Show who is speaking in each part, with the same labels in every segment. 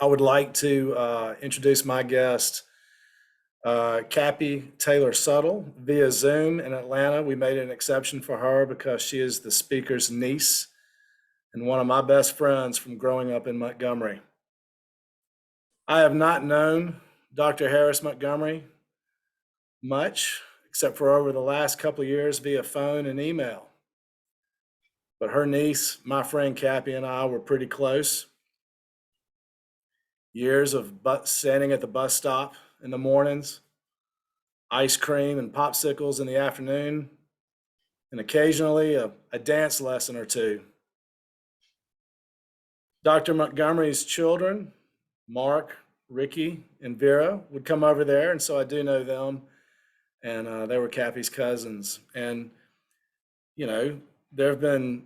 Speaker 1: I would like to introduce my guest, Cappy Taylor-Suttle, via Zoom in Atlanta. We made an exception for her because she is the speaker's niece and one of my best friends from growing up in Montgomery. I have not known Dr. Harris Montgomery much, except for over the last couple of years via phone and email. But her niece, my friend Cappy, and I were pretty close. Years of standing at the bus stop in the mornings, ice cream and popsicles in the afternoon, and occasionally a dance lesson or two. Dr. Montgomery's children, Mark, Ricky, and Vera, would come over there, and so I do know them, and they were Cappy's cousins. And, you know, there have been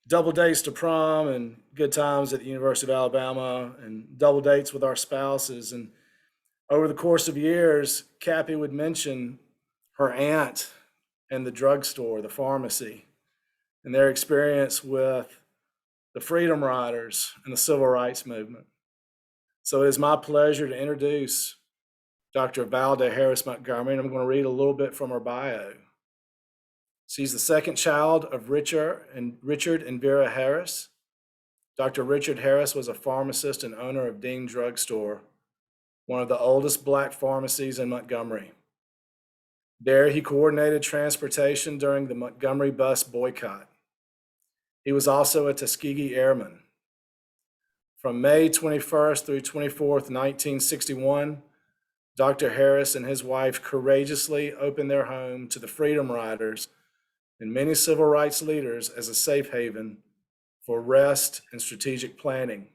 Speaker 1: double dates to prom and good times at the University of Alabama and double dates with our spouses. And over the course of years, Cappy would mention her aunt and the drugstore, the pharmacy, and their experience with the Freedom Riders and the Civil Rights Movement. So it is my pleasure to introduce Dr. Valda Harris Montgomery, and I'm going to read a little bit from her bio. She's the second child of Richard and Vera Harris. Dr. Richard Harris was a pharmacist and owner of Dean Drugstore, one of the oldest Black pharmacies in Montgomery. There, he coordinated transportation during the Montgomery bus boycott. He was also a Tuskegee Airman. From May 21st through 24th, 1961, Dr. Harris and his wife courageously opened their home to the Freedom Riders and many civil rights leaders as a safe haven for rest and strategic planning.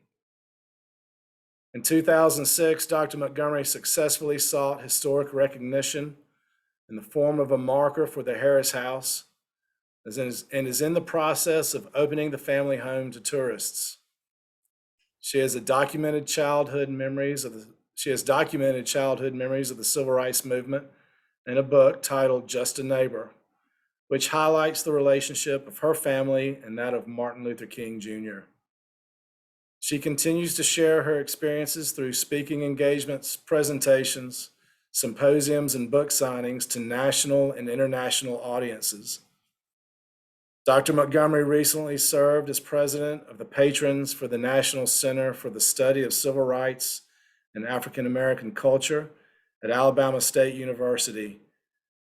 Speaker 1: In 2006, Dr. Montgomery successfully sought historic recognition in the form of a marker for the Harris House and is in the process of opening the family home to tourists. She has documented childhood memories of the Civil Rights Movement in a book titled Just a Neighbor, which highlights the relationship of her family and that of Martin Luther King Jr. She continues to share her experiences through speaking engagements, presentations, symposiums, and book signings to national and international audiences. Dr. Montgomery recently served as president of the Patrons for the National Center for the Study of Civil Rights and African American Culture at Alabama State University,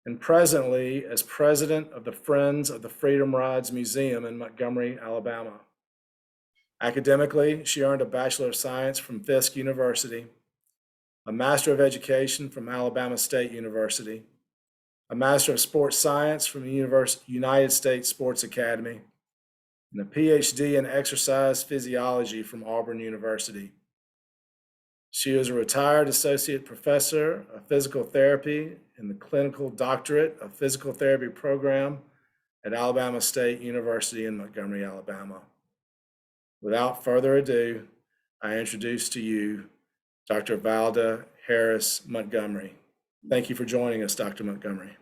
Speaker 1: and presently as president of the Friends of the Freedom Rides Museum in Montgomery, Alabama. Academically, she earned a Bachelor of Science from Fisk University, a Master of Education from Alabama State University, a Master of Sports Science from the United States Sports Academy, and a PhD in Exercise Physiology from Auburn University. She is a retired Associate Professor of Physical Therapy in the Clinical Doctorate of Physical Therapy program at Alabama State University in Montgomery, Alabama. Without further ado, I introduce to you Dr. Valda Harris Montgomery. Thank you for joining us, Dr. Montgomery.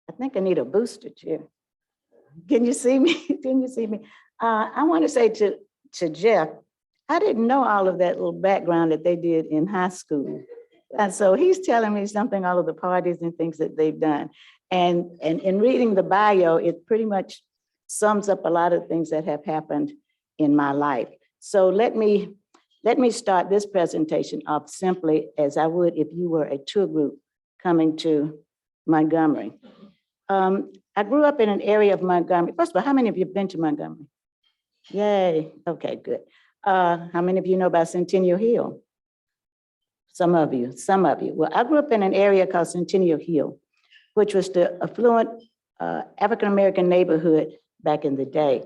Speaker 2: I think I need a booster chair. Can you see me? Can you see me? I want to say to Jeff, I didn't know all of that little background that they did in high school. And so he's telling me something, all of the parties and things that they've done. And in reading the bio, it pretty much sums up a lot of things that have happened in my life. So let me start this presentation off simply as I would if you were a tour group coming to Montgomery. I grew up in an area of Montgomery. First of all, how many of you have been to Montgomery? Yay, okay, good. How many of you know about Centennial Hill? Some of you. Well, I grew up in an area called Centennial Hill, which was the affluent African-American neighborhood back in the day.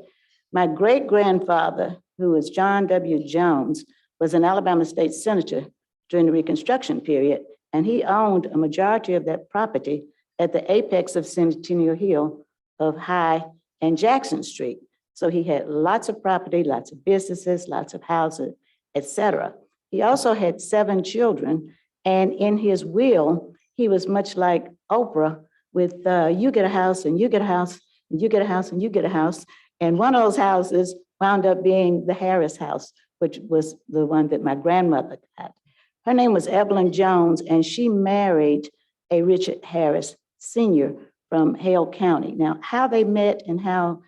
Speaker 2: My great-grandfather, who was John W. Jones, was an Alabama state senator during the Reconstruction period, and he owned a majority of that property at the apex of Centennial Hill of High and Jackson Street. So he had lots of property, lots of businesses, lots of houses, et cetera. He also had 7 children, and in his will, he was much like Oprah with you get a house and you get a house and you get a house and you get a house. And one of those houses wound up being the Harris house, which was the one that my grandmother got. Her name was Evelyn Jones, and she married a Richard Harris Sr. from Hale County. Now, how they met and how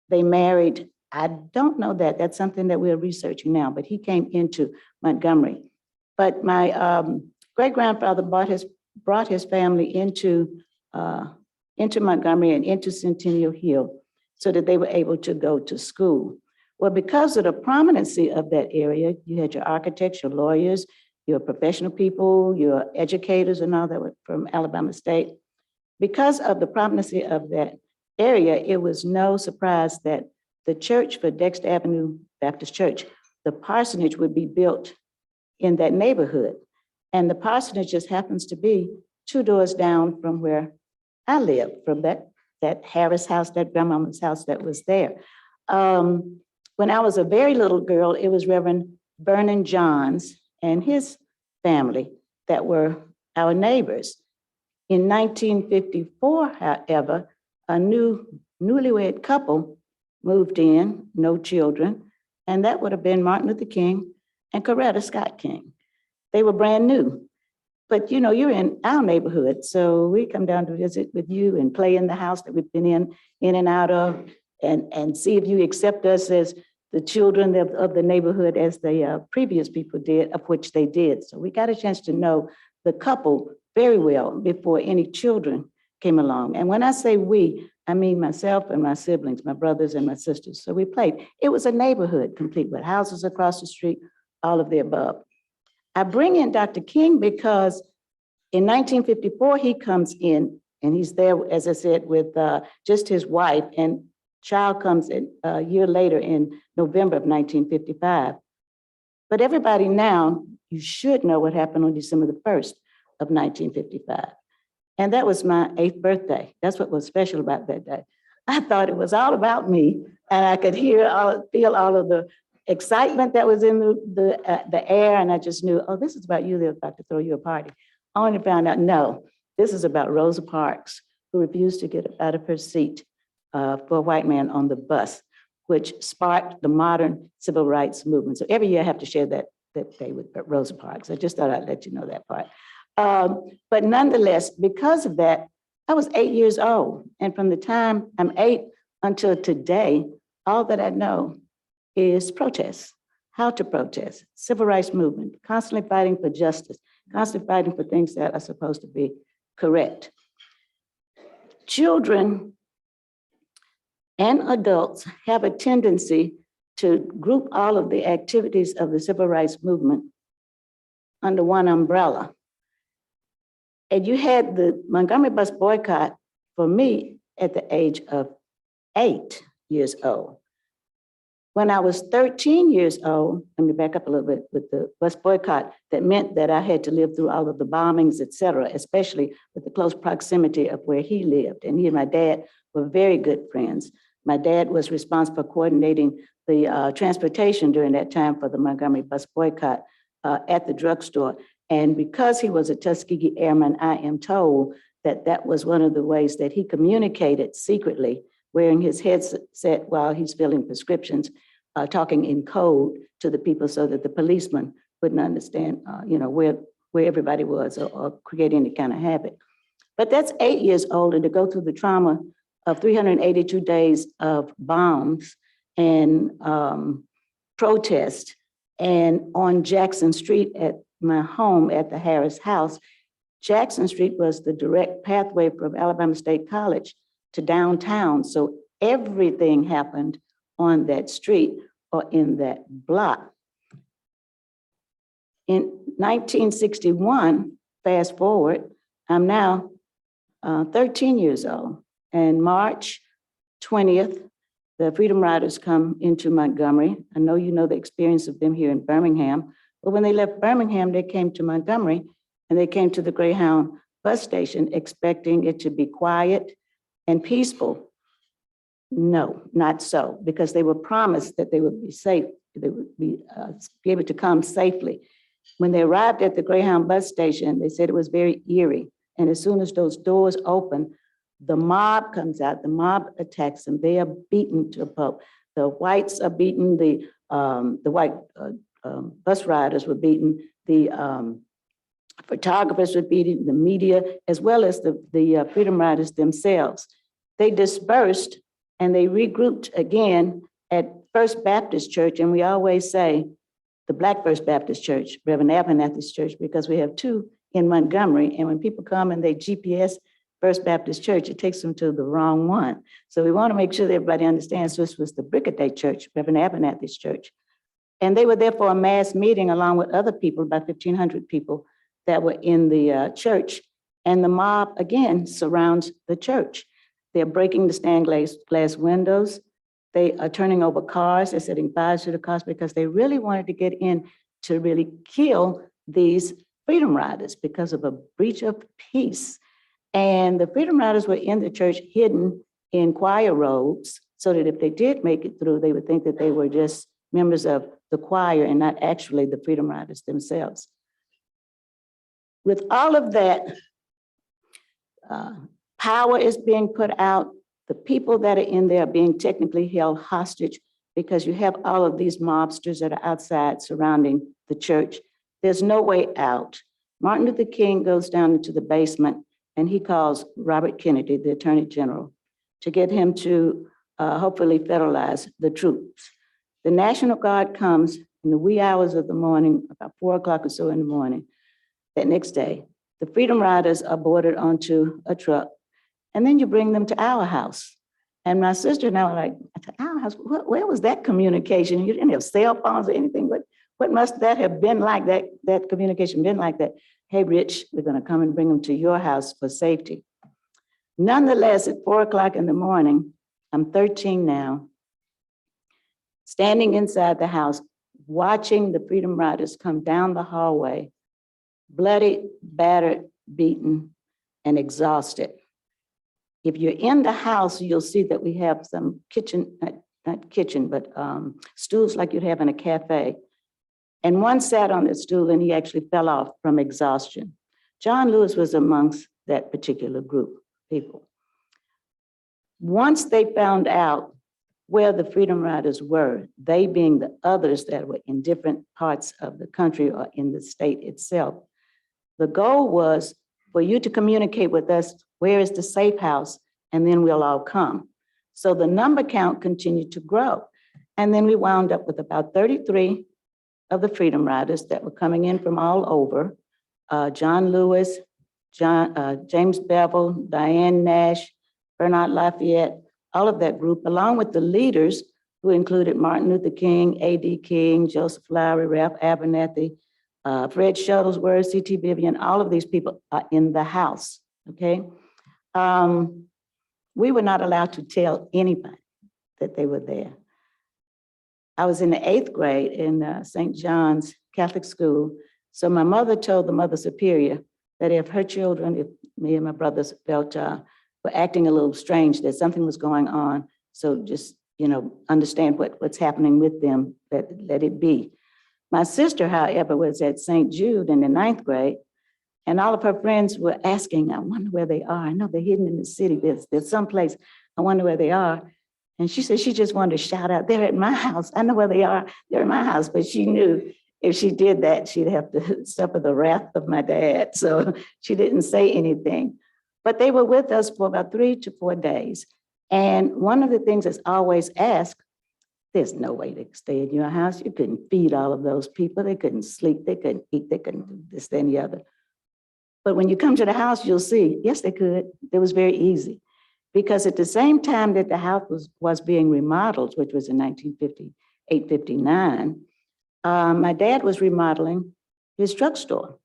Speaker 2: they married, I don't know that. That's something that we're researching now, but he came into Montgomery. But my great-grandfather brought his family into Montgomery and into Centennial Hill so that they were able to go to school. Well, because of the prominency of that area, you had your architects, your lawyers, your professional people, your educators and all that were from Alabama State. Because of the prominency of that area, it was no surprise that the church for Dexter Avenue Baptist Church, the parsonage would be built in that neighborhood. And the parsonage just happens to be 2 doors down from where I live, from that Harris house, that grandmama's house that was there. When I was a very little girl, it was Reverend Vernon Johns and his family that were our neighbors. In 1954, however, a newlywed couple moved in, no children, and that would have been Martin Luther King and Coretta Scott King. They were brand new. But you know, you're in our neighborhood, so we come down to visit with you and play in the house that we've been in and out of, and see if you accept us as the children of the neighborhood as the previous people did, of which they did. So we got a chance to know the couple very well before any children came along. And when I say we, I mean myself and my siblings, my brothers and my sisters. So we played. It was a neighborhood complete with houses across the street, all of the above. I bring in Dr. King because in 1954, he comes in and he's there, as I said, with just his wife, and child comes in a year later in November of 1955. But everybody now, you should know what happened on December the 1st of 1955. And that was my 8th birthday. That's what was special about that day. I thought it was all about me, and I could feel all of the excitement that was in the air, and I just knew, oh, this is about you. They're about to throw you a party. I only found out, no, this is about Rosa Parks, who refused to get out of her seat for a white man on the bus, which sparked the modern civil rights movement. So every year I have to share that day with Rosa Parks. I just thought I'd let you know that part. But nonetheless, because of that, I was 8 years old. And from the time I'm 8 until today, all that I know is protest, how to protest, civil rights movement, constantly fighting for justice, constantly fighting for things that are supposed to be correct. Children and adults have a tendency to group all of the activities of the civil rights movement under one umbrella. And you had the Montgomery bus boycott for me at the age of 8 years old. When I was 13 years old, let me back up a little bit with the bus boycott, that meant that I had to live through all of the bombings, et cetera, especially with the close proximity of where he lived. And he and my dad were very good friends. My dad was responsible for coordinating the transportation during that time for the Montgomery bus boycott at the drugstore. And because he was a Tuskegee Airman, I am told that that was one of the ways that he communicated secretly, wearing his headset while he's filling prescriptions, talking in code to the people so that the policeman wouldn't understand, where everybody was or create any kind of habit. But that's 8 years old, and to go through the trauma of 382 days of bombs and protest, and on Jackson Street at my home at the Harris house. Jackson Street was the direct pathway from Alabama State College to downtown. So everything happened on that street or in that block. In 1961, fast forward, I'm now 13 years old. And March 20th, the Freedom Riders come into Montgomery. I know you know the experience of them here in Birmingham. But when they left Birmingham, they came to Montgomery, and they came to the Greyhound bus station expecting it to be quiet and peaceful. No, not so, because they were promised that they would be safe, they would be able to come safely. When they arrived at the Greyhound bus station, they said it was very eerie And as soon as those doors open, the mob comes out, the mob attacks them. They are beaten to a pulp. The whites are beaten, the white bus riders were beaten, the photographers were beaten, the media, as well as the Freedom Riders themselves. They dispersed and they regrouped again at First Baptist Church, and we always say the Black First Baptist Church, Reverend Abernathy's church, because we have two in Montgomery, and when people come and they GPS First Baptist Church, it takes them to the wrong one. So we want to make sure that everybody understands this was the Brickaday Church, Reverend Abernathy's church. And they were there for a mass meeting along with other people, about 1,500 people that were in the church. And the mob, again, surrounds the church. They're breaking the stained glass windows. They are turning over cars. They're setting fires to the cars because they really wanted to get in to really kill these Freedom Riders because of a breach of peace. And the Freedom Riders were in the church hidden in choir robes so that if they did make it through, they would think that they were just members of the choir and not actually the Freedom Riders themselves. With all of that, power is being put out. The people that are in there are being technically held hostage because you have all of these mobsters that are outside surrounding the church. There's no way out. Martin Luther King goes down into the basement and he calls Robert Kennedy, the Attorney General, to get him to hopefully federalize the troops. The National Guard comes in the wee hours of the morning, about 4 o'clock or so in the morning, that next day. The Freedom Riders are boarded onto a truck, and then you bring them to our house. And my sister and I were like, our house, where was that communication? You didn't have cell phones or anything, but what must that have been like, that communication been like that? Hey, Rich, we're gonna come and bring them to your house for safety. Nonetheless, at 4 o'clock in the morning, I'm 13 now, standing inside the house, watching the Freedom Riders come down the hallway, bloody, battered, beaten, and exhausted. If you're in the house, you'll see that we have some kitchen, not kitchen, but stools like you'd have in a cafe. And one sat on the stool and he actually fell off from exhaustion. John Lewis was amongst that particular group of people. Once they found out where the Freedom Riders were, they being the others that were in different parts of the country or in the state itself, the goal was for you to communicate with us, where is the safe house, and then we'll all come. So the number count continued to grow. And then we wound up with about 33 of the Freedom Riders that were coming in from all over. John Lewis, James Bevel, Diane Nash, Bernard Lafayette, all of that group, along with the leaders who included Martin Luther King, A.D. King, Joseph Lowery, Ralph Abernathy, Fred Shuttlesworth, C.T. Vivian, all of these people are in the house, okay? We were not allowed to tell anybody that they were there. I was in the 8th grade in St. John's Catholic School. So my mother told the Mother Superior that if her children, if me and my brothers felt were acting a little strange, that something was going on. So just, understand what's happening with them, let it be. My sister, however, was at St. Jude in the 9th grade, and all of her friends were asking, I wonder where they are. I know they're hidden in the city. There's someplace, I wonder where they are. And she said she just wanted to shout out, they're at my house. I know where they are. They're at my house. But she knew if she did that, she'd have to suffer the wrath of my dad. So she didn't say anything. But they were with us for about 3 to 4 days. And one of the things that's always asked, there's no way they could stay in your house. You couldn't feed all of those people. They couldn't sleep. They couldn't eat. They couldn't do this, that, and the other. But when you come to the house, you'll see, yes, they could. It was very easy. Because at the same time that the house was being remodeled, which was in 1958, 59, my dad was remodeling his drugstore.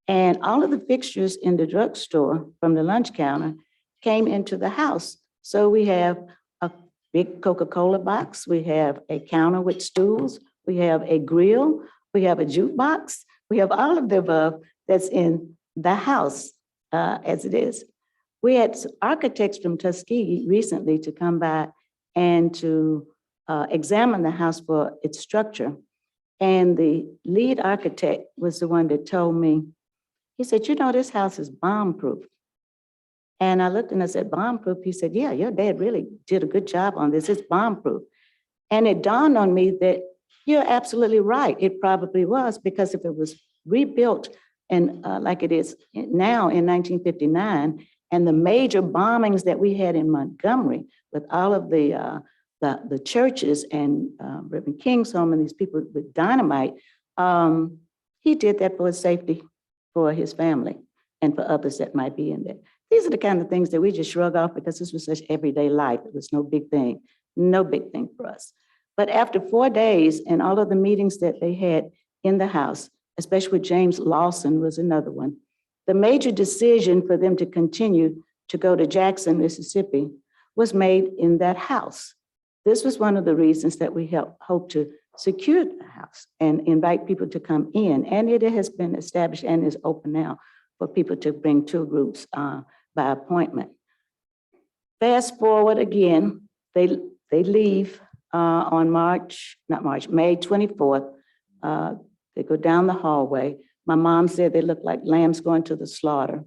Speaker 2: And all of the fixtures in the drugstore from the lunch counter came into the house. So we have a big Coca-Cola box, we have a counter with stools, we have a grill, we have a jukebox, we have all of the above that's in the house as it is. We had architects from Tuskegee recently to come by and to examine the house for its structure. And the lead architect was the one that told me, he said, this house is bomb-proof. And I looked and I said, bomb-proof? He said, yeah, your dad really did a good job on this. It's bomb-proof. And it dawned on me that you're absolutely right. It probably was, because if it was rebuilt and like it is now in 1959, and the major bombings that we had in Montgomery with all of the churches and Reverend King's home and these people with dynamite, he did that for his safety, for his family, and for others that might be in there. These are the kind of things that we just shrug off because this was such everyday life. It was no big thing for us. But after 4 days and all of the meetings that they had in the House, especially with James Lawson was another one, the major decision for them to continue to go to Jackson, Mississippi was made in that House. This was one of the reasons that we hope to secure the House and invite people to come in. And it has been established and is open now for people to bring tour groups by appointment. Fast forward again, they leave on May 24th. They go down the hallway. My mom said they looked like lambs going to the slaughter.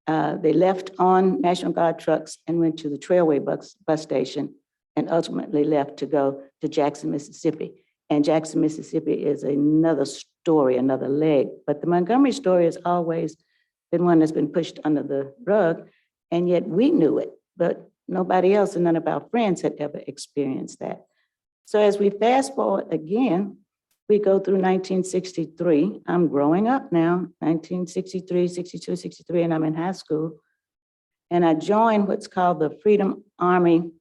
Speaker 2: They left on National Guard trucks and went to the Trailway bus station and ultimately left to go to Jackson, Mississippi. And Jackson, Mississippi is another story, another leg. But the Montgomery story has always been one that's been pushed under the rug, and yet we knew it, but nobody else and none of our friends had ever experienced that. So as we fast forward again, we go through 1963. I'm growing up now, 1963, 62, 63, and I'm in high school. And I joined what's called the Freedom Army.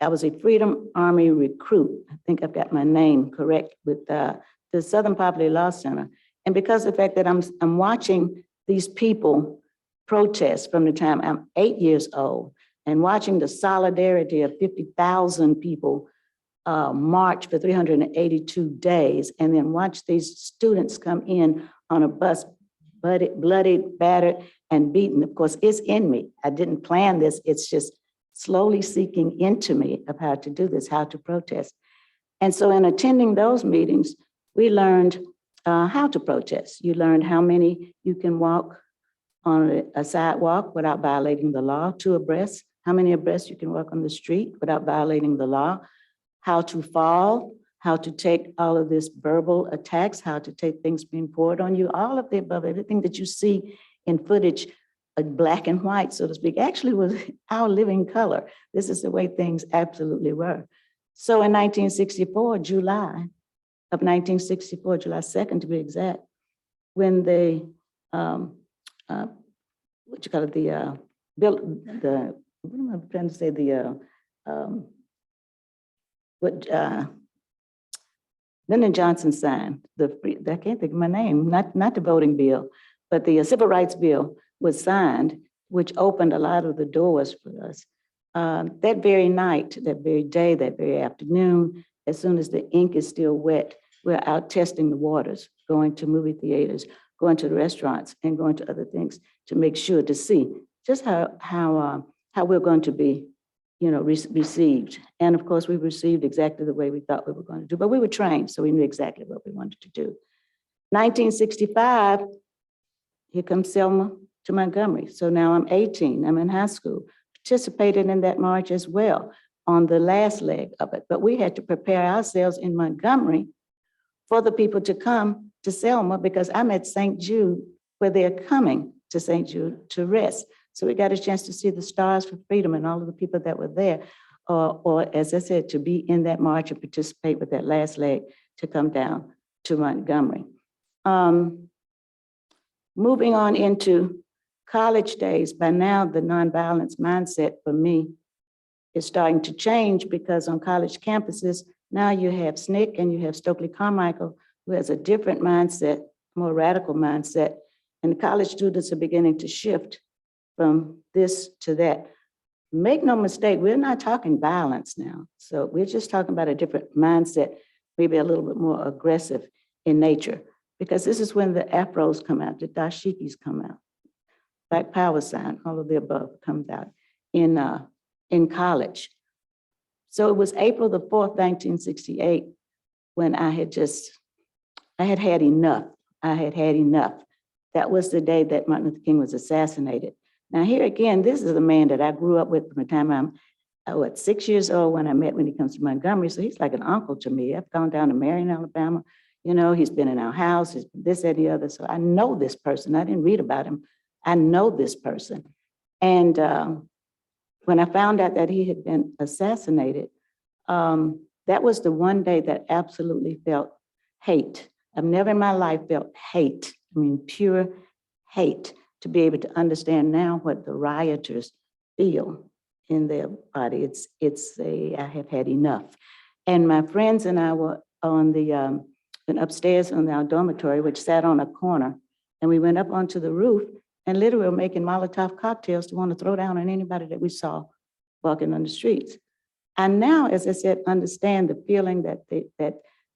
Speaker 2: I was a Freedom Army recruit. I think I've got my name correct with the Southern Poverty Law Center. And because of the fact that I'm watching these people protest from the time I'm 8 years old and watching the solidarity of 50,000 people march for 382 days, and then watch these students come in on a bus, bloodied, battered, and beaten. Of course, it's in me. I didn't plan this. It's just slowly seeking into me of how to do this, how to protest. And so in attending those meetings, we learned how to protest. You learned how many you can walk on a sidewalk without violating the law, 2 abreast, how many abreast you can walk on the street without violating the law, how to fall, how to take all of this verbal attacks, how to take things being poured on you, all of the above, everything that you see in footage, black and white, so to speak, actually was our living color. This is the way things absolutely were. So in 1964, July of 1964, July 2nd to be exact, when they, what you call it, what am I trying to say, Lyndon Johnson signed, I can't think of my name, not the voting bill, but the Civil Rights Bill was signed, which opened a lot of the doors for us. That very night, that very day, that very afternoon, as soon as the ink is still wet, we're out testing the waters, going to movie theaters, going to the restaurants, and going to other things to make sure to see just how we're going to be, received. And of course, we received exactly the way we thought we were going to do, but we were trained, so we knew exactly what we wanted to do. 1965, here comes Selma to Montgomery. So now I'm 18, I'm in high school, participated in that march as well on the last leg of it. But we had to prepare ourselves in Montgomery for the people to come to Selma, because I'm at St. Jude, where they're coming to St. Jude to rest. So we got a chance to see the Stars for Freedom and all of the people that were there, or as I said, to be in that march and participate with that last leg to come down to Montgomery. Moving on into college days, by now the nonviolence mindset for me is starting to change, because on college campuses, now you have SNCC and you have Stokely Carmichael, who has a different mindset, more radical mindset, and the college students are beginning to shift from this to that. Make no mistake, we're not talking violence now. So we're just talking about a different mindset, maybe a little bit more aggressive in nature, because this is when the afros come out, the dashikis come out, Black Power sign, all of the above comes out in college. So it was April the 4th, 1968, when I had had enough. I had had enough. That was the day that Martin Luther King was assassinated. Now here again, this is a man that I grew up with from the time I'm 6 years old when I met when he comes to Montgomery. So he's like an uncle to me. I've gone down to Marion, Alabama. You know, he's been in our house, he's this, that, and the other. So I know this person. I didn't read about him. I know this person. And when I found out that he had been assassinated, that was the one day that absolutely felt hate. I've never in my life felt hate. I mean, pure hate, to be able to understand now what the rioters feel in their body. I have had enough. And my friends and I were on went upstairs on our dormitory, which sat on a corner, and we went up onto the roof and literally were making Molotov cocktails to want to throw down on anybody that we saw walking on the streets. And now, as I said, understand the feeling that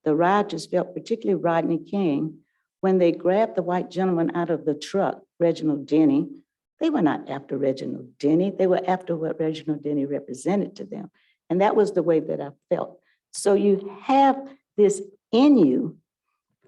Speaker 2: the rioters felt, particularly Rodney King, when they grabbed the white gentleman out of the truck, Reginald Denny. They were not after Reginald Denny. They were after what Reginald Denny represented to them. And that was the way that I felt. So you have this in you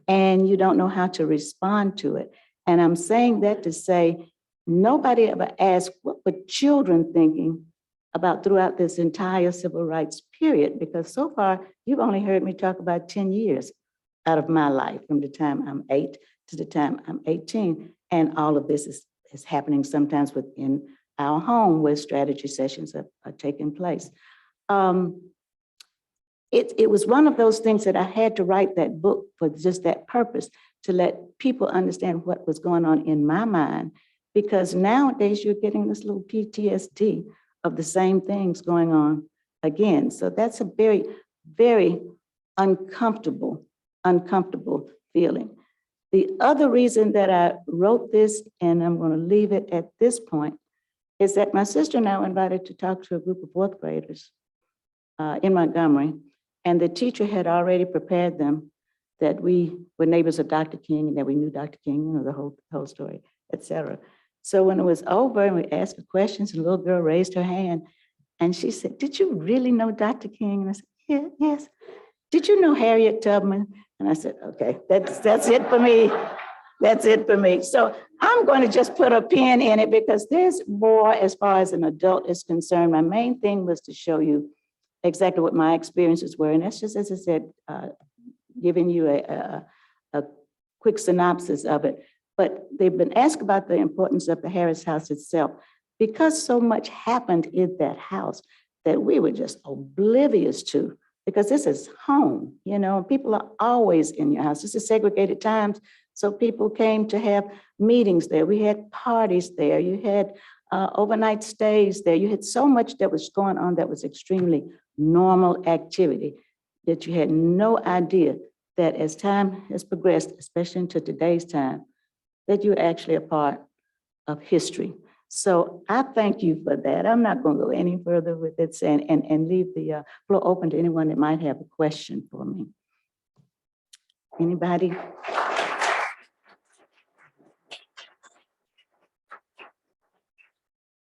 Speaker 2: and you don't know how to respond to it. And I'm saying that to say, nobody ever asked what were children thinking about throughout this entire civil rights period, because so far you've only heard me talk about 10 years out of my life, from the time I'm 8 to the time I'm 18. And all of this is happening sometimes within our home where strategy sessions are taking place. It was one of those things that I had to write that book for just that purpose, to let people understand what was going on in my mind, because nowadays you're getting this little PTSD of the same things going on again. So that's a very, very uncomfortable feeling. The other reason that I wrote this, and I'm going to leave it at this point, is that my sister and I were invited to talk to a group of fourth graders in Montgomery, and the teacher had already prepared them that we were neighbors of Dr. King and that we knew Dr. King, you know, the whole story, et cetera. So when it was over and we asked the questions, the little girl raised her hand and she said, "Did you really know Dr. King?" And I said, "Yeah, yes." "Did you know Harriet Tubman?" And I said, "Okay, that's it for me. That's it for me." So I'm going to just put a pin in it because there's more as far as an adult is concerned. My main thing was to show you exactly what my experiences were. And that's just, as I said, giving you a quick synopsis of it. But they've been asked about the importance of the Harris House itself, because so much happened in that house that we were just oblivious to, because this is home, you know, people are always in your house. This is segregated times. So people came to have meetings there. We had parties there. You had overnight stays there. You had so much that was going on that was extremely normal activity that you had no idea that as time has progressed, especially into today's time, that you're actually a part of history. So I thank you for that. I'm not going to go any further with it and leave the floor open to anyone that might have a question for me. Anybody?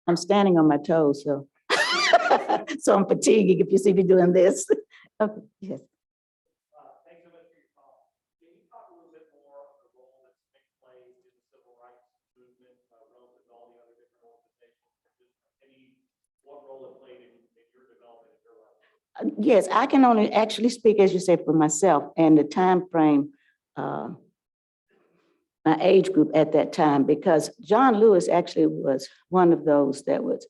Speaker 2: I'm standing on my toes, so so I'm fatiguing if you see me doing this. Okay, yes.
Speaker 3: Thanks so much for your talk. Can you talk a little bit more of the role that SNCC plays in the civil rights movement relative to all the other different organizations? What role it played in your development of your life?
Speaker 2: Yes, I can only actually speak, as you say, for myself and the time frame, my age group at that time, because John Lewis actually was one of those that was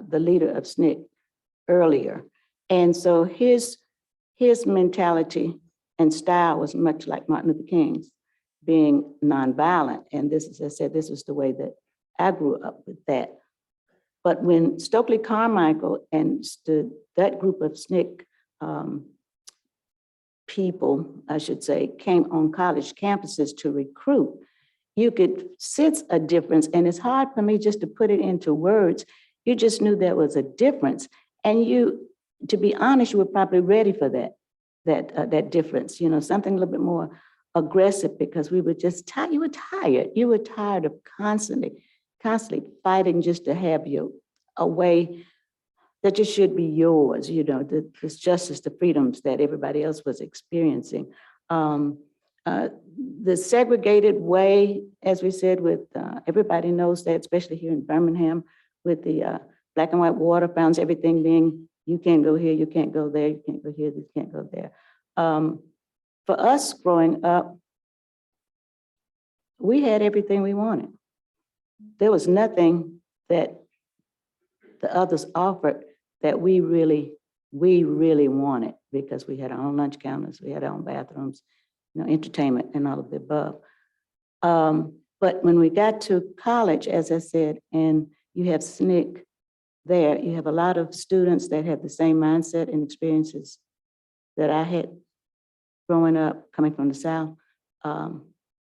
Speaker 2: the leader of SNCC earlier. And so his mentality and style was much like Martin Luther King's, being nonviolent. And this, as I said, this was the way that I grew up with that. But when Stokely Carmichael and that group of SNCC people, I should say, came on college campuses to recruit, you could sense a difference. And it's hard for me just to put it into words. You just knew there was a difference. And you, to be honest, you were probably ready for that difference, you know, something a little bit more aggressive, because we were just tired. You were tired. You were tired of constantly fighting just to have a way that just should be yours, you know, this justice, the freedoms that everybody else was experiencing. The segregated way, as we said, with everybody knows that, especially here in Birmingham, with the black and white water fountains, everything being, you can't go here, you can't go there, you can't go here, you can't go there. For us growing up, we had everything we wanted. There was nothing that the others offered that we really wanted, because we had our own lunch counters, we had our own bathrooms, entertainment and all of the above. But when we got to college, as I said, and you have SNCC there, you have a lot of students that have the same mindset and experiences that I had growing up, coming from the South.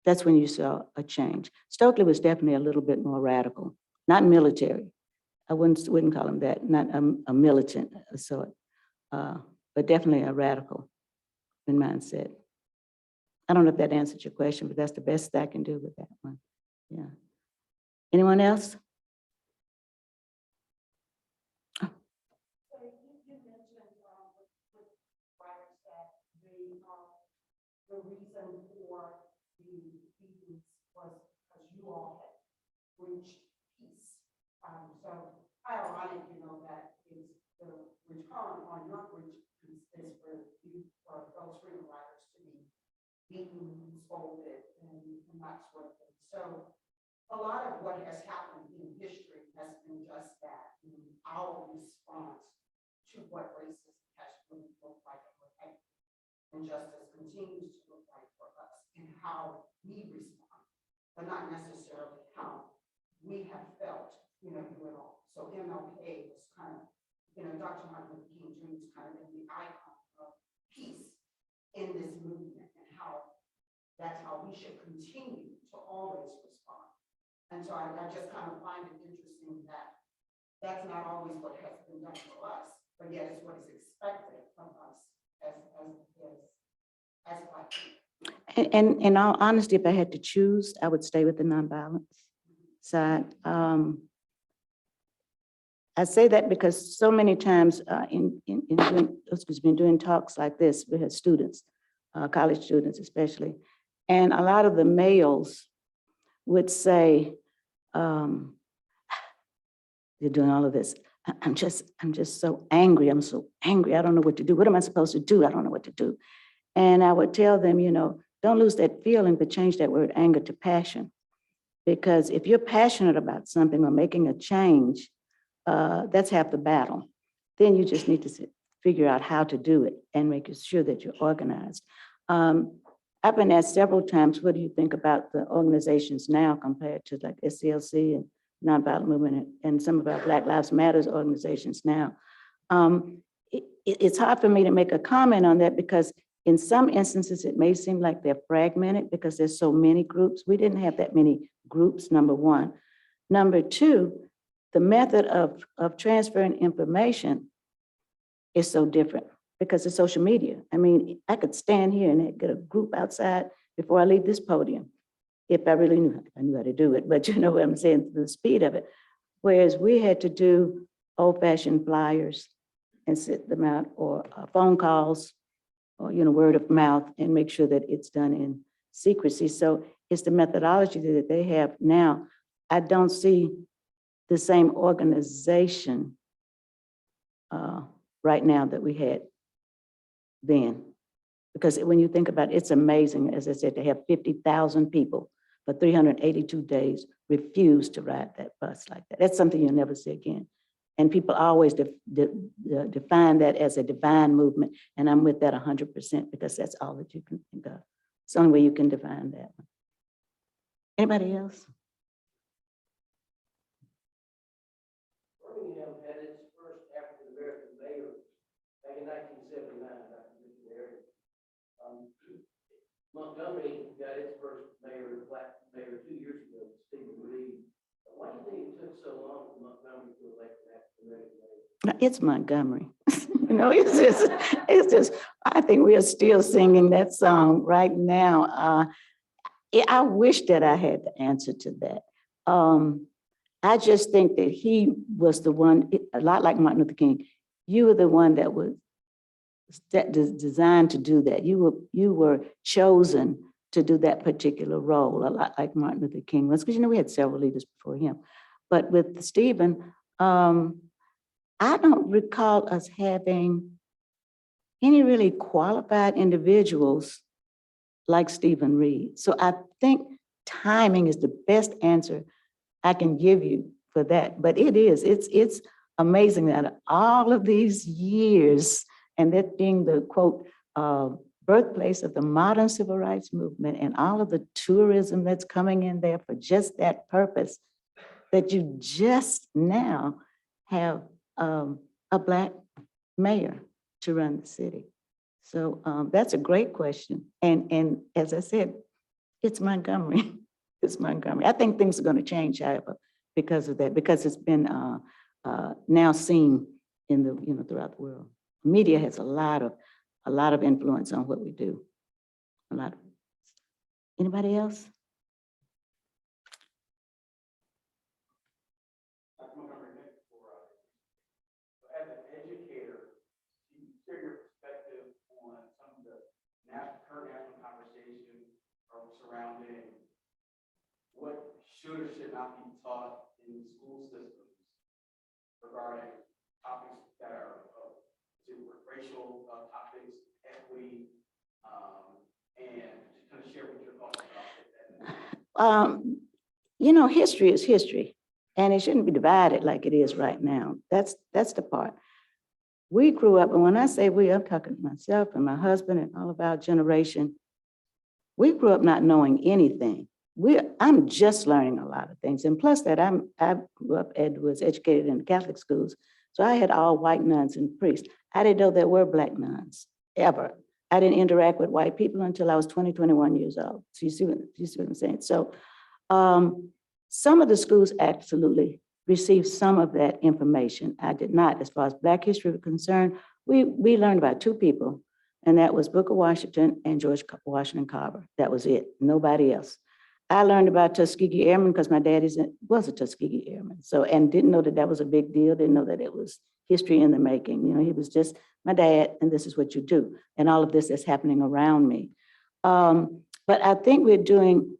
Speaker 2: That's when you saw a change. Stokely was definitely a little bit more radical, not military. I wouldn't call him that, not a militant sort, but definitely a radical in mindset. I don't know if that answered your question, but that's the best I can do with that one. Yeah. Anyone else?
Speaker 4: So you mentioned with writers that the reason for the meetings was because you all had reached peace. So ironic, that is the return on your reach peace is for you, for those freedom writers to be beaten, scolded, and that sort of thing. So a lot of what has happened in history has been just that, our response to what racism has really looked like and injustice continues to look like for us, and how we respond, but not necessarily how we have felt, through it all. So MLK was kind of, Dr. Martin Luther King Jr. was kind of the icon of peace in this movement, and how that's how we should continue to always respond. And so I just kind of find it interesting that that's not always what has been done for us, but yet it's what is expected from us as Black people.
Speaker 2: And in all honesty, if I had to choose, I would stay with the nonviolence side. I say that because so many times in doing talks like this, we had students, college students especially, and a lot of the males would say, "You're doing all of this. I'm just so angry. I'm so angry. I don't know what to do. What am I supposed to do? I don't know what to do." And I would tell them, don't lose that feeling, but change that word anger to passion. Because if you're passionate about something or making a change, that's half the battle. Then you just need to figure out how to do it and make sure that you're organized. I've been asked several times, what do you think about the organizations now compared to like SCLC and Nonviolent Movement and some of our Black Lives Matter organizations now? It's hard for me to make a comment on that, because in some instances, it may seem like they're fragmented because there's so many groups. We didn't have that many groups, number one. Number two, the method of transferring information is so different because of social media. I mean, I could stand here and get a group outside before I leave this podium, if I really knew how to do it, but you know what I'm saying, the speed of it. Whereas we had to do old-fashioned flyers and sit them out, or phone calls, or word of mouth, and make sure that it's done in secrecy. So it's the methodology that they have now. I don't see the same organization right now that we had then. Because when you think about it, it's amazing, as I said, to have 50,000 people for 382 days refuse to ride that bus like that. That's something you'll never see again. And people always define that as a divine movement. And I'm with that 100%, because that's all that you can think of. It's the only way you can define that. Anybody else?
Speaker 5: Birmingham had its first African-American mayor back in 1979, Dr. Montgomery got its first mayor, black mayor, 2 years ago, Stephen Reed. Why do you think it took so long for Montgomery to elect an African-American mayor?
Speaker 2: It's Montgomery. It's just, I think we are still singing that song right now. I wish that I had the answer to that. I just think that he was the one, a lot like Martin Luther King, you were the one that was designed to do that. You were chosen to do that particular role, a lot like Martin Luther King was, because we had several leaders before him. But with Stephen, I don't recall us having any really qualified individuals like Stephen Reed. So I think timing is the best answer I can give you for that. But it's amazing that all of these years, and that being the quote, birthplace of the modern civil rights movement and all of the tourism that's coming in there for just that purpose, that you just now have a Black mayor to run the city. So that's a great question. And as I said, it's Montgomery. It's Montgomery. I think things are going to change, however, because of that, because it's been now seen in the throughout the world. Media has a lot of influence on what we do. A lot. Anybody else?
Speaker 3: As an educator, can you share your perspective on some of the current national conversation surrounding what should or should not be taught in school systems regarding topics that are racial topics, equity, and just kind of share what your thoughts about that?
Speaker 2: History is history, and it shouldn't be divided like it is right now. That's the part. We grew up, and when I say we, I'm talking myself and my husband and all of our generation, we grew up not knowing anything. I'm just learning a lot of things. And plus that, I grew up and was educated in the Catholic schools. So I had all white nuns and priests. I didn't know there were Black nuns, ever. I didn't interact with white people until I was 21 years old. So you see what I'm saying? So some of the schools absolutely received some of that information. I did not. As far as Black history was concerned, we learned about two people, and that was Booker Washington and George Washington Carver. That was it, nobody else. I learned about Tuskegee Airmen because my dad was a Tuskegee Airman. So, and didn't know that was a big deal, didn't know that it was history in the making. He was just my dad, and this is what you do. And all of this is happening around me. But I think we're doing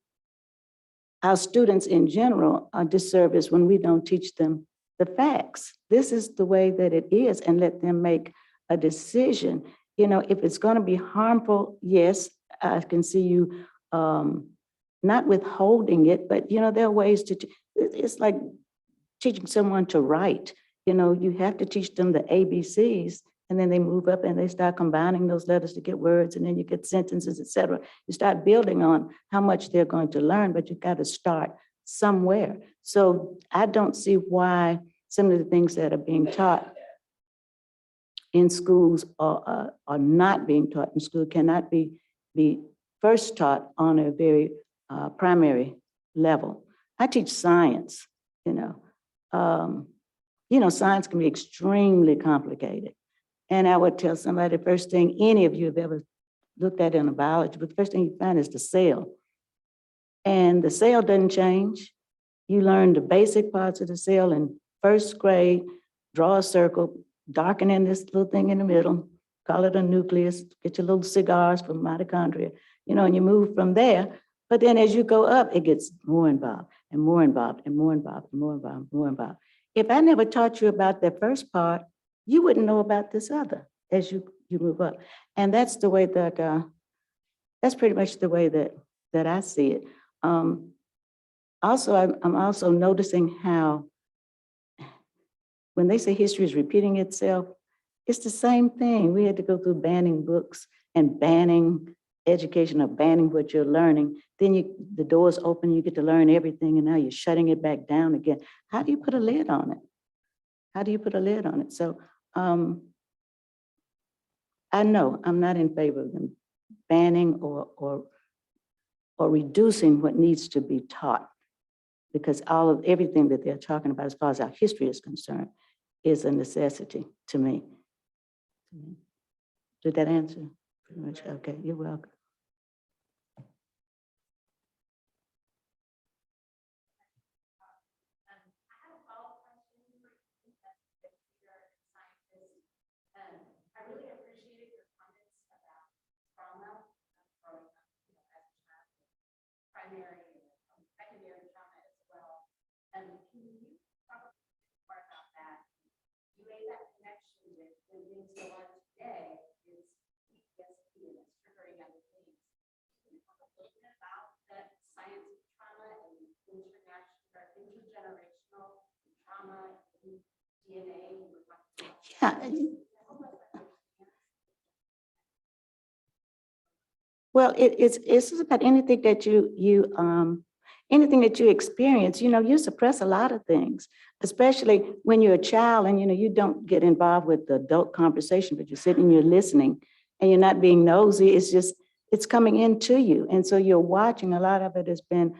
Speaker 2: our students in general a disservice when we don't teach them the facts. This is the way that it is, and let them make a decision. If it's going to be harmful, yes, I can see you not withholding it, but there are ways to, it's like teaching someone to write. You have to teach them the ABCs, and then they move up and they start combining those letters to get words, and then you get sentences, et cetera. You start building on how much they're going to learn, but you've got to start somewhere. So I don't see why some of the things that are being taught in schools are not being taught in school, cannot be first taught on a very primary level. I teach science, science can be extremely complicated. And I would tell somebody, the first thing any of you have ever looked at in a biology, but the first thing you find is the cell. And the cell doesn't change. You learn the basic parts of the cell in first grade, draw a circle, darken in this little thing in the middle, call it a nucleus, get your little cigars from mitochondria, and you move from there. But then as you go up, it gets more involved and more involved and more involved and more involved, more involved. If I never taught you about that first part, you wouldn't know about this other as you move up. And that's the way that, that's pretty much the way that I see it. Also, I'm also noticing how when they say history is repeating itself, it's the same thing. We had to go through banning books and banning education or banning what you're learning. Then the doors open, you get to learn everything, and now you're shutting it back down again. How do you put a lid on it? How do you put a lid on it? So I know I'm not in favor of them banning or reducing what needs to be taught, because everything that they're talking about as far as our history is concerned is a necessity to me. Did that answer? Pretty much. Okay, you're welcome.
Speaker 4: I really appreciated your comments about trauma growing up, as a child. primary and secondary trauma as well. And can you talk more about that? You made that connection with when things go on today is PTSD and it's triggering other things. Can you talk a little bit about that science of trauma and intergenerational trauma in DNA?
Speaker 2: Yeah. Well, it's just about anything that anything that you experience, you suppress a lot of things, especially when you're a child and, you don't get involved with the adult conversation, but you're sitting, you're listening and you're not being nosy. It's coming into you. And so you're watching, a lot of it has been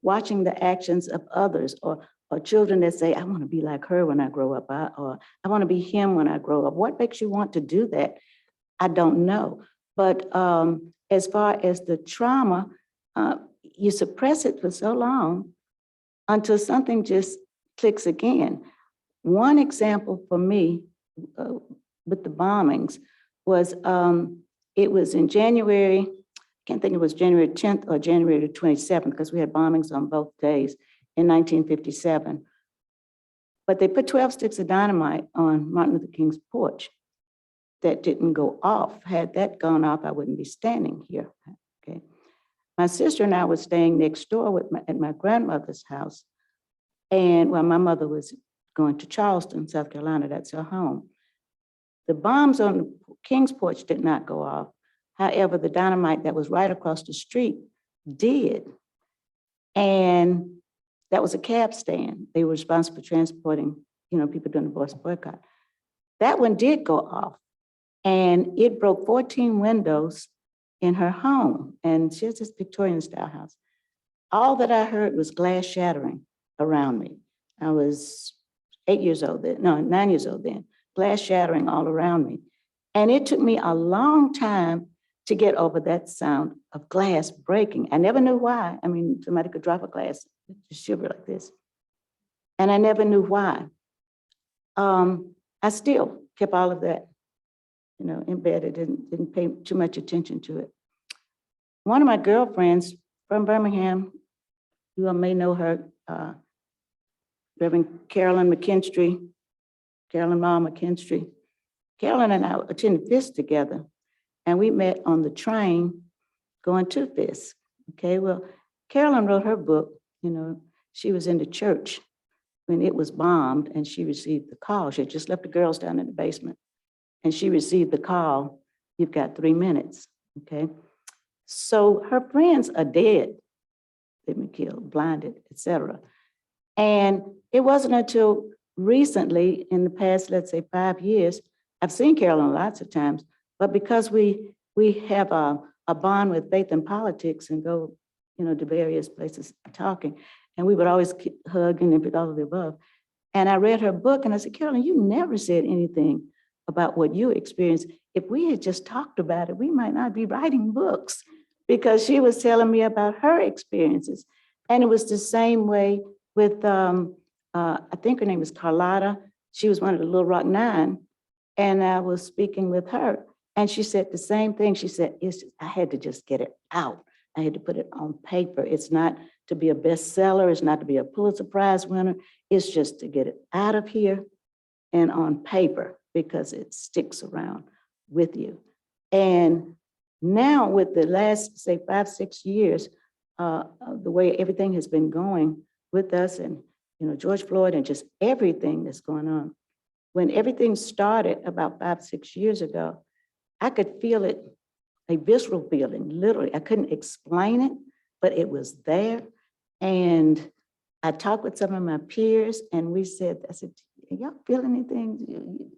Speaker 2: watching the actions of others or children that say, I want to be like her when I grow up, or I want to be him when I grow up. What makes you want to do that? I don't know. But as far as the trauma, you suppress it for so long until something just clicks again. One example for me with the bombings was, it was in January, I can't think it was January 10th or January 27th, because we had bombings on both days in 1957. But they put 12 sticks of dynamite on Martin Luther King's porch. That didn't go off. Had that gone off, I wouldn't be standing here, okay? My sister and I were staying next door at my grandmother's house. And while my mother was going to Charleston, South Carolina, that's her home. The bombs on the King's porch did not go off. However, the dynamite that was right across the street did. And that was a cab stand. They were responsible for transporting, people during the Boyce boycott. That one did go off. And it broke 14 windows in her home. And she has this Victorian style house. All that I heard was glass shattering around me. I was 9 years old then, glass shattering all around me. And it took me a long time to get over that sound of glass breaking. I never knew why. I mean, somebody could drop a glass, just shiver like this. And I never knew why. I still kept all of that, embedded, didn't pay too much attention to it. One of my girlfriends from Birmingham, you all may know her, Reverend Carolyn Ma McKinstry. Carolyn and I attended FISC together, and we met on the train going to FISC. Okay, well, Carolyn wrote her book, she was in the church when it was bombed, and she received the call. She had just left the girls down in the basement. And she received the call, you've got 3 minutes, okay? So her friends are dead. They've been killed, blinded, etc. And it wasn't until recently, in the past, let's say 5 years, I've seen Carolyn lots of times, but because we have a bond with faith and politics and go, to various places talking, and we would always keep hugging and all of the above. And I read her book and I said, Carolyn, you never said anything about what you experienced. If we had just talked about it, we might not be writing books, because she was telling me about her experiences. And it was the same way with, I think her name was Carlotta. She was one of the Little Rock Nine. And I was speaking with her and she said the same thing. She said, I had to just get it out. I had to put it on paper. It's not to be a bestseller. It's not to be a Pulitzer Prize winner. It's just to get it out of here and on paper, because it sticks around with you. And now with the last, say, 5, 6 years, the way everything has been going with us and, George Floyd and just everything that's going on. When everything started about 5, 6 years ago, I could feel it, a visceral feeling, literally. I couldn't explain it, but it was there. And I talked with some of my peers and we said, I said, y'all feel anything?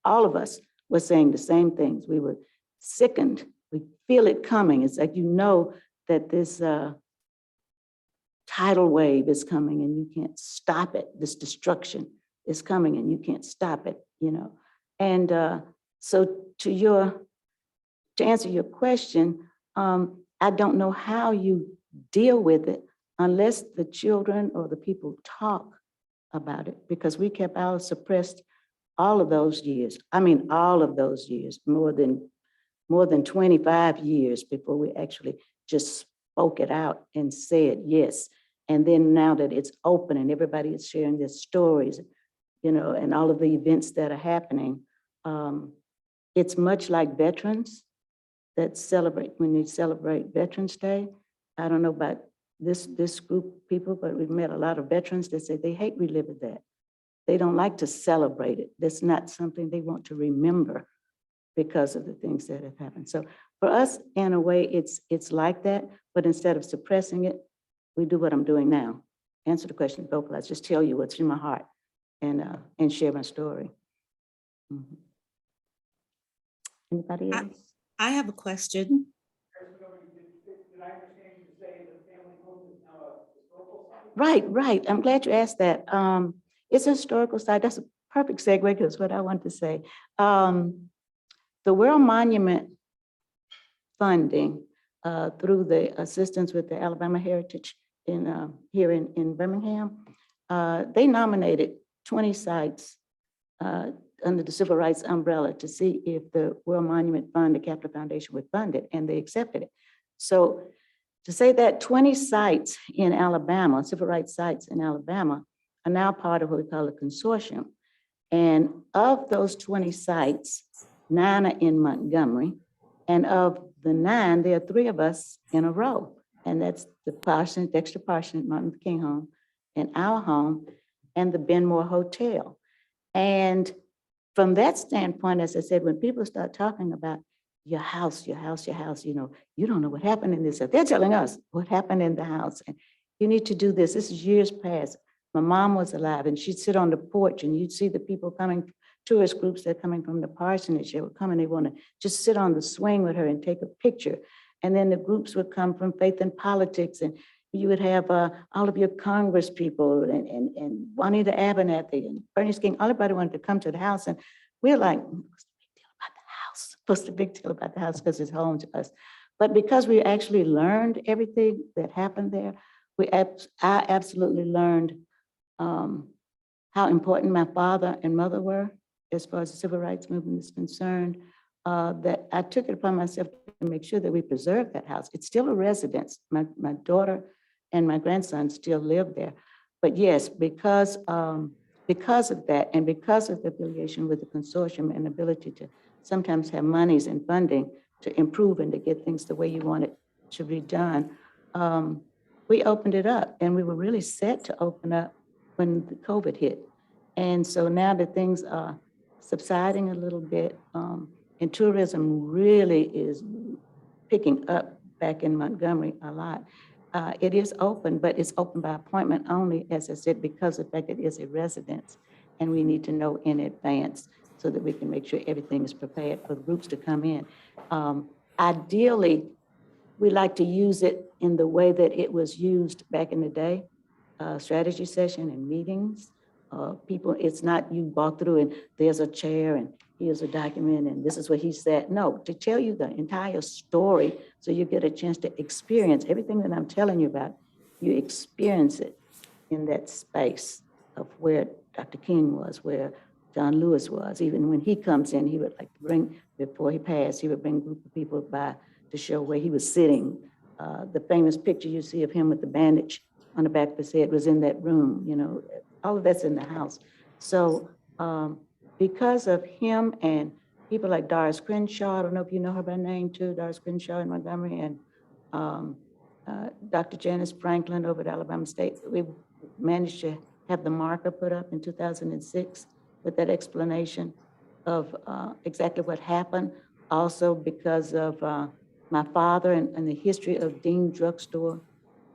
Speaker 2: All of us were saying the same things. We were sickened. We feel it coming. It's like, that this tidal wave is coming and you can't stop it. This destruction is coming and you can't stop it, And so to answer your question, I don't know how you deal with it unless the children or the people talk about it, because we kept ours suppressed all of those years. I mean, all of those years, more than 25 years before we actually just spoke it out and said yes. And then now that it's open and everybody is sharing their stories, and all of the events that are happening, it's much like veterans that celebrate, when they celebrate Veterans Day. I don't know about this group of people, but we've met a lot of veterans that say they hate reliving that. They don't like to celebrate it. That's not something they want to remember because of the things that have happened. So for us, in a way, it's like that, but instead of suppressing it, we do what I'm doing now. Answer the question, vocalize, just tell you what's in my heart and share my story. Mhm. Anybody else?
Speaker 6: I have a question.
Speaker 3: Did I understand you to say the family home is now a historical site?
Speaker 2: Right. I'm glad you asked that. It's a historical site. That's a perfect segue because what I want to say. The World Monument funding through the assistance with the Alabama Heritage here in Birmingham, they nominated 20 sites under the Civil Rights umbrella to see if the World Monument Fund, the Capital Foundation would fund it, and they accepted it. So to say that 20 sites in Alabama, civil rights sites in Alabama, are now part of what we call a consortium. And of those 20 sites, 9 are in Montgomery. And of the 9, there are 3 of us in a row. And that's the Parsonage, Dexter Parsonage, Martin Luther King home, and our home, and the Benmore Hotel. And from that standpoint, as I said, when people start talking about your house, you don't know what happened in this. They're telling us what happened in the house. And you need to do this. This is years past. My mom was alive and she'd sit on the porch and you'd see the people coming, tourist groups that are coming from the parsonage. They would come and they want to just sit on the swing with her and take a picture. And then the groups would come from Faith and Politics, and you would have all of your Congress people and Juanita Abernathy and Bernice King. Everybody wanted to come to the house, and we're like, what's the big deal about the house? Because it's home to us. But because we actually learned everything that happened there, I absolutely learned how important my father and mother were as far as the civil rights movement is concerned, that I took it upon myself to make sure that we preserve that house. It's still a residence. My daughter and my grandson still live there. But yes, because of that, and because of the affiliation with the consortium and ability to sometimes have monies and funding to improve and to get things the way you want it to be done, we opened it up, and we were really set to open up when the COVID hit. And so now that things are subsiding a little bit, and tourism really is picking up back in Montgomery a lot. It is open, but it's open by appointment only, as I said, because of the fact that it is a residence, and we need to know in advance so that we can make sure everything is prepared for the groups to come in. Ideally, we like to use it in the way that it was used back in the day, strategy session and meetings. People, it's not you walk through and there's a chair and here's a document and this is what he said. No, to tell you the entire story so you get a chance to experience everything that I'm telling you about, you experience it in that space of where Dr. King was, where John Lewis was. Even when he comes in, he would like to bring, before he passed, he would bring a group of people by to show where he was sitting. The famous picture you see of him with the bandage on the back of his head was in that room, all of that's in the house. So because of him and people like Doris Crenshaw, I don't know if you know her by name too, Doris Crenshaw in Montgomery, and Dr. Janice Franklin over at Alabama State, we managed to have the marker put up in 2006 with that explanation of exactly what happened. Also because of my father and the history of Dean Drugstore,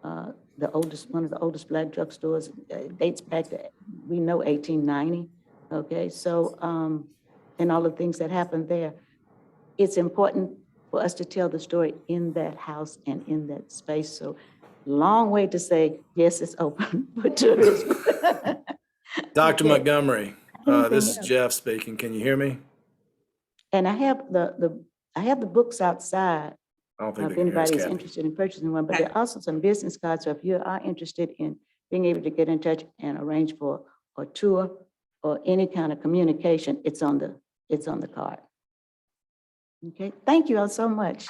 Speaker 2: one of the oldest Black drugstores, dates back to, we know, 1890. Okay, so, and all the things that happened there. It's important for us to tell the story in that house and in that space. So long way to say, yes, it's open for tourism.
Speaker 1: Dr.
Speaker 2: Okay.
Speaker 1: Montgomery,
Speaker 2: Anything
Speaker 1: this is
Speaker 2: else?
Speaker 1: Jeff speaking. Can you hear me?
Speaker 2: And I have the books outside.
Speaker 1: I don't think
Speaker 2: If
Speaker 1: they can hear us,
Speaker 2: anybody's
Speaker 1: Kathy.
Speaker 2: interested in purchasing one, but there are also some business cards. So if you are interested in being able to get in touch and arrange for a tour or any kind of communication, it's on the card. Okay, thank you all so much.